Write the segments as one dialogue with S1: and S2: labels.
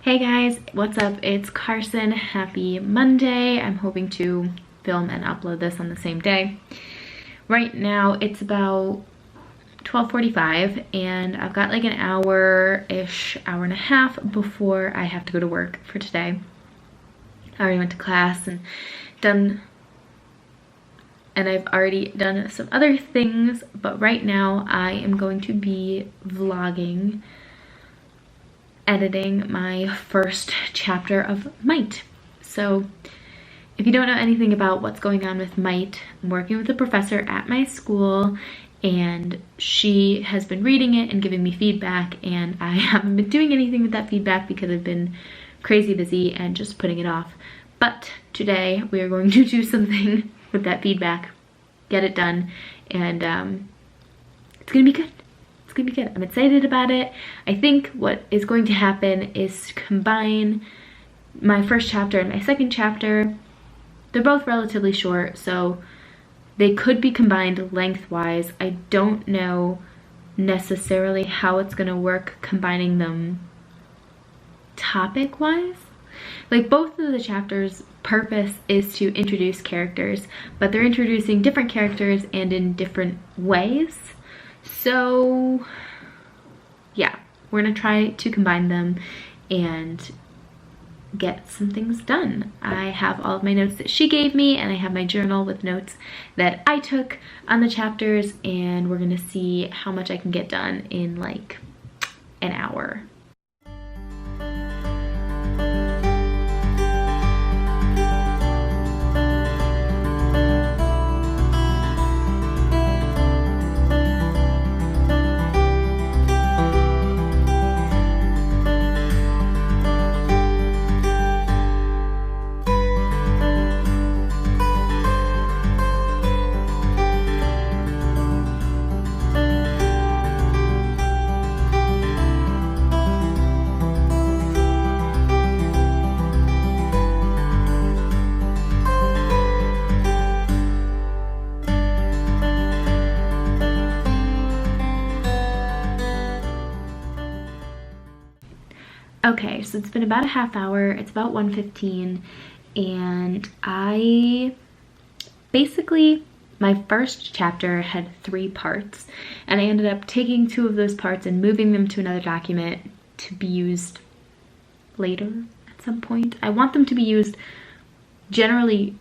S1: Hey guys, what's up? It's Carson. Happy Monday. I'm hoping to film and upload this on the same day. Right now it's about 12:45 and I've got like an hour-ish, hour and a half before I have to go to work for today. I already went to class and I've already done some other things, but right now I am going to be vlogging, editing my first chapter of Might. So if you don't know anything about what's going on with Might, I'm working with a professor at my school and she has been reading it and giving me feedback, and I haven't been doing anything with that feedback because I've been crazy busy and just putting it off. But today we are going to do something with that feedback, get it done, and it's gonna be good. It's gonna be good. I'm excited about it. I think what is going to happen is combine my first chapter and my second chapter. They're both relatively short, so they could be combined lengthwise. I don't know necessarily how it's gonna work combining them topic-wise. Like, both of the chapters' purpose is to introduce characters, but they're introducing different characters and in different ways. So yeah, we're gonna try to combine them and get some things done. I have all of my notes that she gave me, and I have my journal with notes that I took on the chapters, and we're gonna see how much I can get done in like an hour. Okay, so it's been about a half hour. It's about 1:15, and my first chapter had 3 parts, and I ended up taking 2 of those parts and moving them to another document to be used later at some point. I want them to be used generally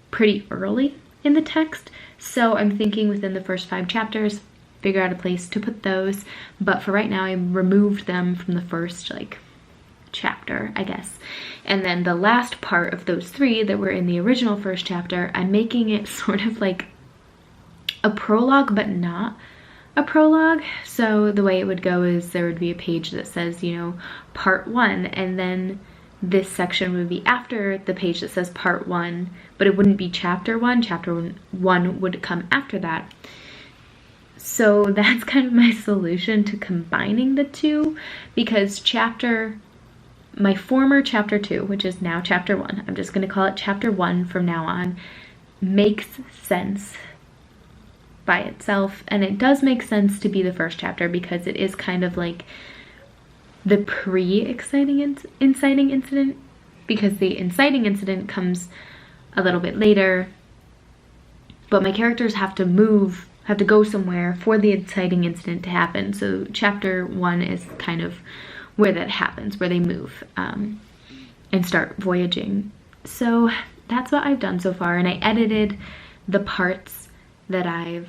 S1: pretty early in the text, so I'm thinking within the first 5 chapters, figure out a place to put those, but for right now I removed them from the first chapter, I guess. And then the last part of those 3 that were in the original first chapter, I'm making it sort of like a prologue, but not a prologue. So the way it would go is there would be a page that says, you know, part 1, and then this section would be after the page that says part 1, but it wouldn't be chapter 1. Chapter 1 would come after that. So that's kind of my solution to combining the 2, because my former chapter 2, which is now chapter 1, I'm just going to call it chapter 1 from now on, makes sense by itself. And it does make sense to be the first chapter because it is kind of like the pre-inciting incident, because the inciting incident comes a little bit later, but my characters have to go somewhere for the inciting incident to happen. So chapter 1 is kind of where that happens, where they move and start voyaging. So that's what I've done so far, and I edited the parts that I've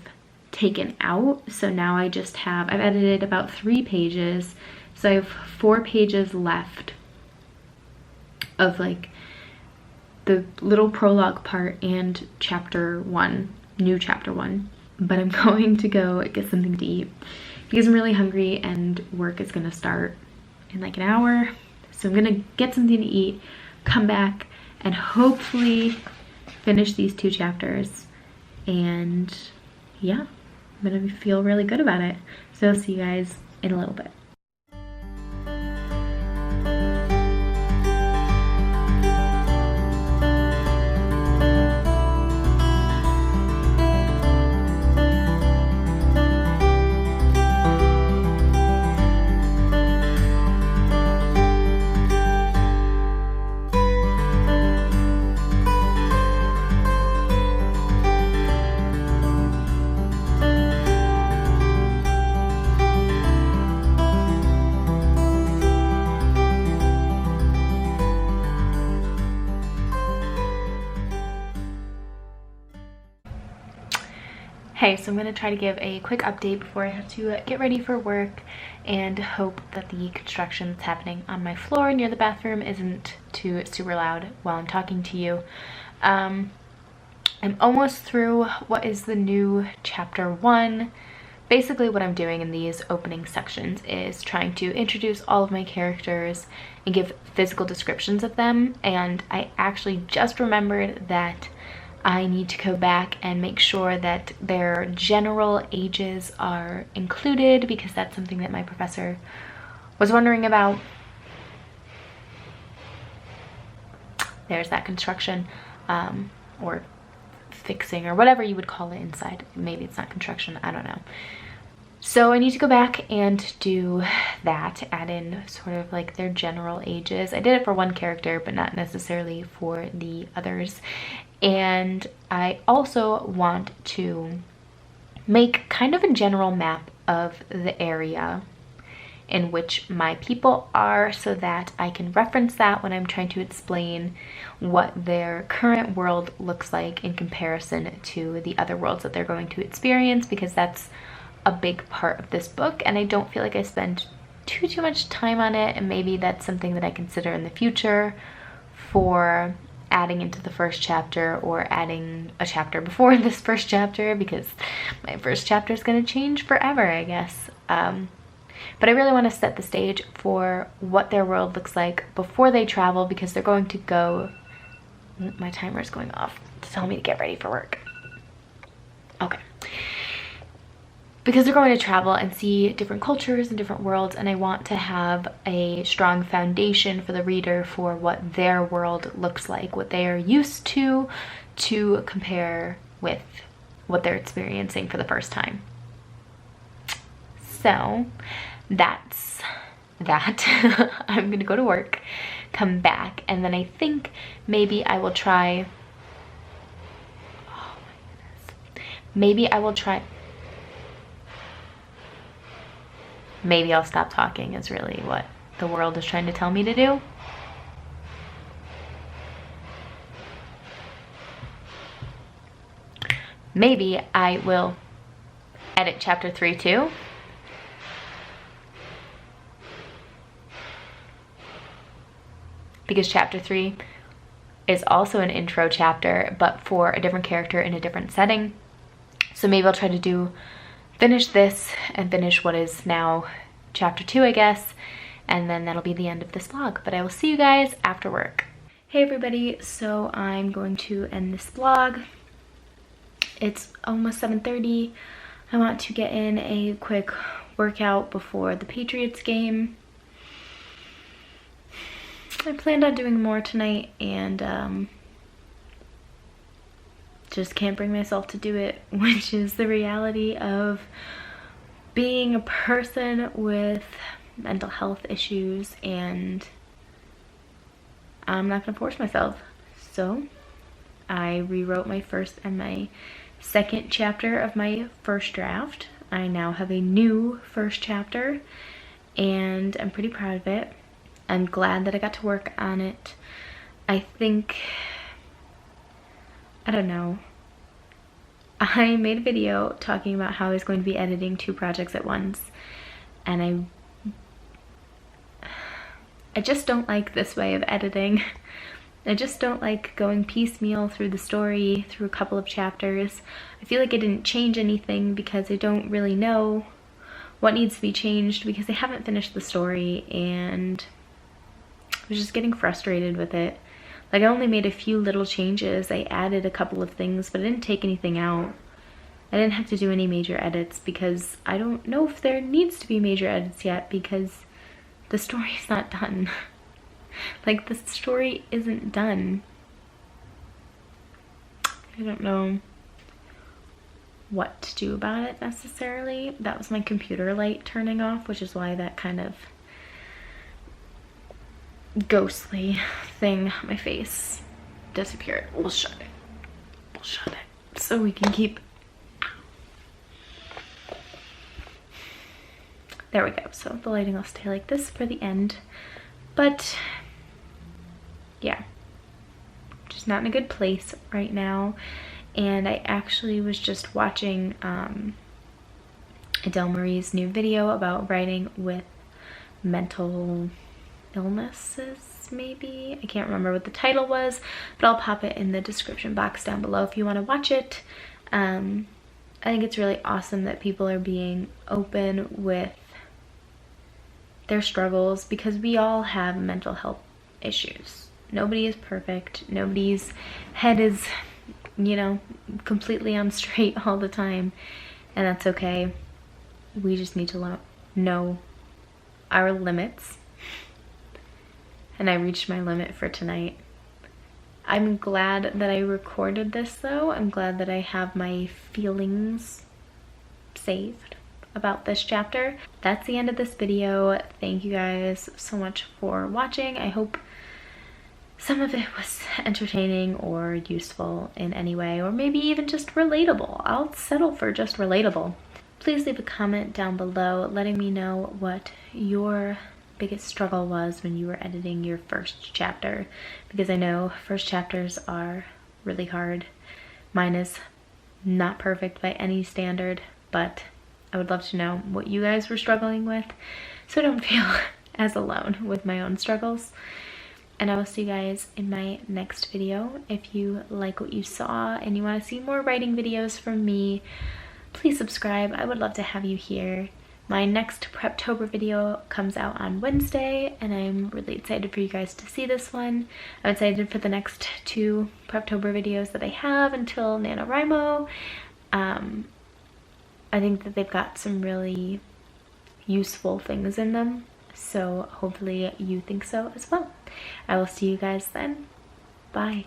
S1: taken out. So now I've edited about 3 pages, so I have 4 pages left of like the little prologue part and chapter 1, new chapter 1. But I'm going to go get something to eat because I'm really hungry and work is gonna start in like an hour. So I'm gonna get something to eat, come back, and hopefully finish these 2 chapters. And yeah, I'm gonna feel really good about it. So I'll see you guys in a little bit. Hey, so I'm going to try to give a quick update before I have to get ready for work and hope that the construction that's happening on my floor near the bathroom isn't too super loud while I'm talking to you. I'm almost through what is the new chapter 1. Basically what I'm doing in these opening sections is trying to introduce all of my characters and give physical descriptions of them, and I actually just remembered that I need to go back and make sure that their general ages are included, because that's something that my professor was wondering about. There's that construction, or fixing, or whatever you would call it inside. Maybe it's not construction, I don't know. So I need to go back and do that, add in sort of like their general ages. I did it for one character, but not necessarily for the others. And I also want to make kind of a general map of the area in which my people are, so that I can reference that when I'm trying to explain what their current world looks like in comparison to the other worlds that they're going to experience, because that's a big part of this book and I don't feel like I spend too much time on it, and maybe that's something that I consider in the future for adding into the first chapter, or adding a chapter before this first chapter, because my first chapter is going to change forever, I guess. But I really want to set the stage for what their world looks like before they travel, because they're going to go... My timer is going off to tell me to get ready for work. Okay. Because they're going to travel and see different cultures and different worlds, and I want to have a strong foundation for the reader for what their world looks like, what they are used to compare with what they're experiencing for the first time. So that's that. I'm gonna go to work, come back, and then I think maybe I will try... Oh my goodness. Maybe I'll stop talking is really what the world is trying to tell me to do. Maybe I will edit chapter 3 too. Because chapter 3 is also an intro chapter, but for a different character in a different setting. So maybe I'll try to finish this and finish what is now chapter 2, I guess, and then that'll be the end of this vlog. But I will see you guys after work. Hey everybody, so I'm going to end this vlog. It's almost 7:30. I want to get in a quick workout before the Patriots game. I planned on doing more tonight, and just can't bring myself to do it, which is the reality of being a person with mental health issues, and I'm not gonna force myself. So I rewrote my first and my second chapter of my first draft. I now have a new first chapter, and I'm pretty proud of it. I'm glad that I got to work on it. I think, I don't know, I made a video talking about how I was going to be editing 2 projects at once, and I just don't like this way of editing. I just don't like going piecemeal through the story, through a couple of chapters. I feel like I didn't change anything because I don't really know what needs to be changed, because I haven't finished the story, and I was just getting frustrated with it. Like, I only made a few little changes. I added a couple of things, but I didn't take anything out. I didn't have to do any major edits, because I don't know if there needs to be major edits yet, because the story's not done. Like, the story isn't done. I don't know what to do about it necessarily. That was my computer light turning off, which is why that kind of ghostly thing on my face disappeared. We'll shut it. We'll shut it so we can keep... There we go. So the lighting will stay like this for the end. But yeah, just not in a good place right now. And I actually was just watching Adele Marie's new video about writing with mental illnesses, maybe. I can't remember what the title was, but I'll pop it in the description box down below if you want to watch it. I think it's really awesome that people are being open with their struggles, because we all have mental health issues. Nobody is perfect. Nobody's head is, you know, completely on straight all the time, and that's okay. We just need to know our limits. And I reached my limit for tonight. I'm glad that I recorded this though. I'm glad that I have my feelings saved about this chapter. That's the end of this video. Thank you guys so much for watching. I hope some of it was entertaining or useful in any way, or maybe even just relatable. I'll settle for just relatable. Please leave a comment down below letting me know what your biggest struggle was when you were editing your first chapter, because I know first chapters are really hard. Mine is not perfect by any standard, but I would love to know what you guys were struggling with, so I don't feel as alone with my own struggles. And I will see you guys in my next video. If you like what you saw and you want to see more writing videos from me, please subscribe. I would love to have you here. My next Preptober video comes out on Wednesday, and I'm really excited for you guys to see this one. I'm excited for the next 2 Preptober videos that I have until NaNoWriMo. I think that they've got some really useful things in them, so hopefully you think so as well. I will see you guys then. Bye.